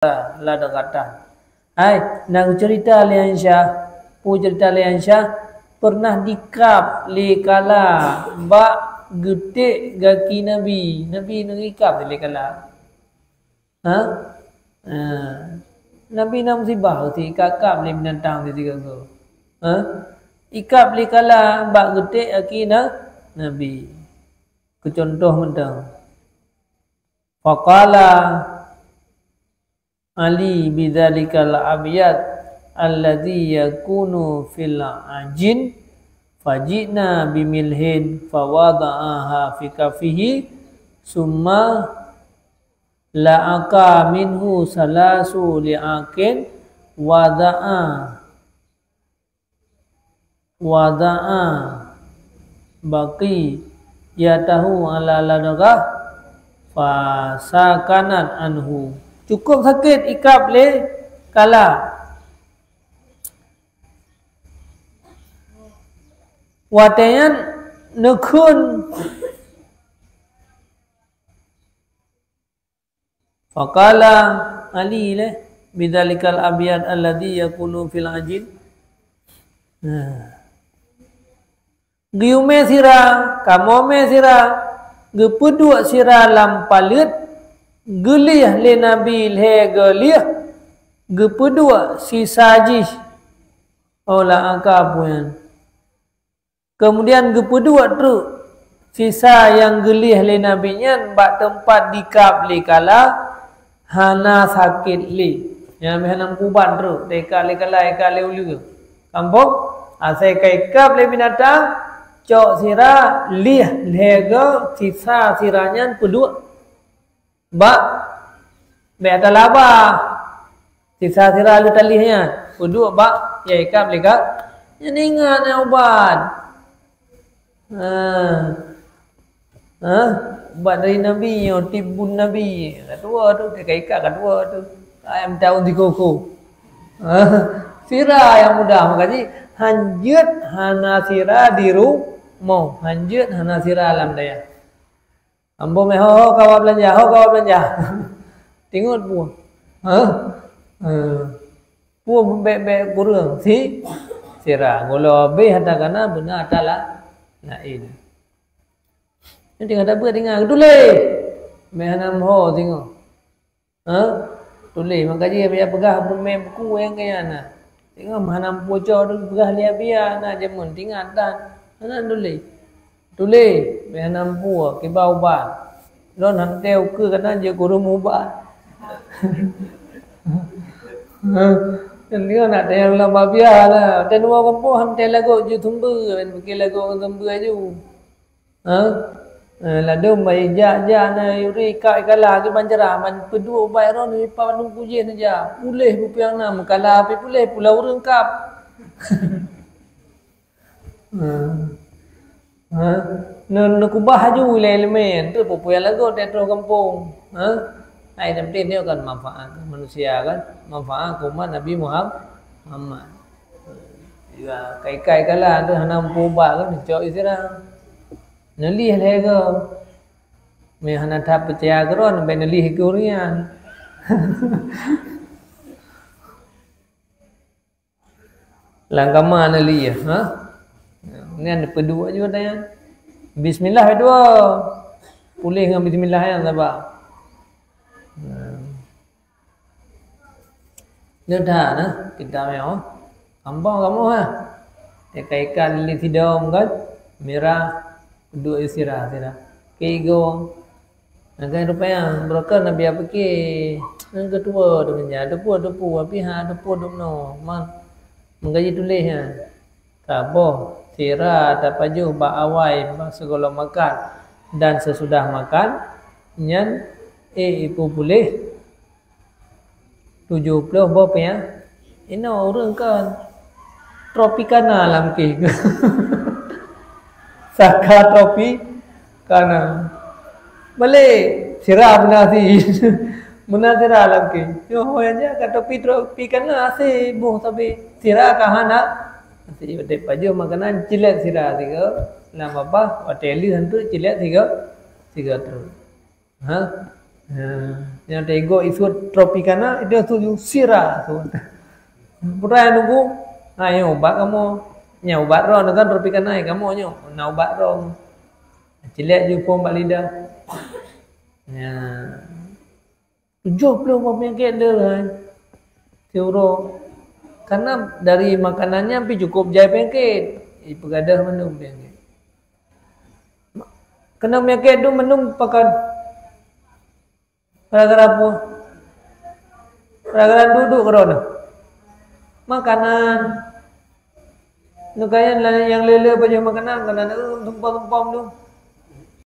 la dekatan. Hai, nang cerita lian Syah, cerita lian Syah pernah dikap li kala bak getik gaki Nabi. Nabi nak ikap li kala. Ha? Nabi nak musibah ti kakap li binatang ti tiga tu. Ha? Ikap li kala bak getik gaki Nabi. Kecontoh mentang. Faqala Ali bidzalikal abyad alladhi yakunu fil ajin fajina bimilhin fawada'aha fi kafihi summa la'aka minhu salasu li'akin wada'a baqi yatahu ala ladagah fasakanat anhu. Cukup sakit ikap le kala watayan nekun faqala Ali le bidzalikal abyad alladhi yakunu fil ajin. Giume sira kamome sira gepeduk sira lam palit gelih le Nabi le gelih gepeduk si sajih ola angkapuan. Kemudian gepeduk tu sisa yang gelih le Nabi nyan bak tempat dikap le kala hana sakit le. Yang mehanam kuban tu deka le kala eka le ulu. Kampung asai kai kap le binatang cok sira lih lege sisa siranya peduk bak ada laba sisa sira lu talihnya peduk bak ya ikap lega yang ingat yang ubat ubat dari Nabi yang tibun Nabi kedua tu dekat ikat kedua tu ayam tahun di koko sira yang mudah makanya hanjut hana sira diru mau hanjut hana sira alam daya. Ambo me ho kawa belanja. Tengok buah. Buah be kurang si sira ngolo be hatakana benar tala lain. Ni tengok tak ber tengok tule. Me hanam ho tengok. Tule makanya dia pegah me buku yang kayana. Tengok hanam bocor tu pegah dia biar nak jamun tinggal dan ana tule behanam buah ke bau ban don han teo ke kana je guru mubat dan dia nak teo la babia la dan wa kampo ham te lago je thumbu ben ke lago thumbu aju la dom bai ja na yuri kai kala ke banjara man pedu bai ron ni pa nung pujen aja pulih bupiang nam kala pe pulih pulau rengkap nên nó cũng ba ju le men tu popular lagu tetro kampung ai yang penting dia akan manfaat manusia kan manfaat umat Nabi Muhammad juga kai kala tu hanam puba kan cok isira nalih lego me hana thap percaya kron ben nalih kurian langkama nalih ni ada pedua juga tanya. Bismillah dua. Pulih dengan bismillah yang sabar. Dia dah nah kita meo. Ambang kamu ha. Ikan lili tidom kan. Merah dua isirah sira. Kego. Nagai rupanya broker Nabi apa ke? Yang kedua tu menja depu tapi depu no. Man menggaji tulis ha. Taboh sira tapaju ba awai ba segala makan dan sesudah makan nyan ipu boleh 70 berapa ya ini orang kan tropikana lam ke saka tropikana boleh sira benasi menasira lam ke yo hoyanya kata tropikana ase boh tapi sira kahana Jadi wadai paju makanan cilet sira tiga, nama apa? Wadai hantu cilet tiga terus. Yang tengok isu Tropicana dia tu sirah tu. Purai nunggu, yang ubat kamu, yang ubat roh kan Tropicana kamu nyo, nak ubat roh. Cilek je pun bak lidah. Ya. 70 penyakit dia lah. Teuro. Karena dari makanannya pi cukup jai penyakit. Pegadah minum penyakit. Kena penyakit tu minum pakai gara-gara apa? Gara-gara duduk kerana makanan. Nukanya yang lele banyak makanan, karena tumpang-tumpang tu.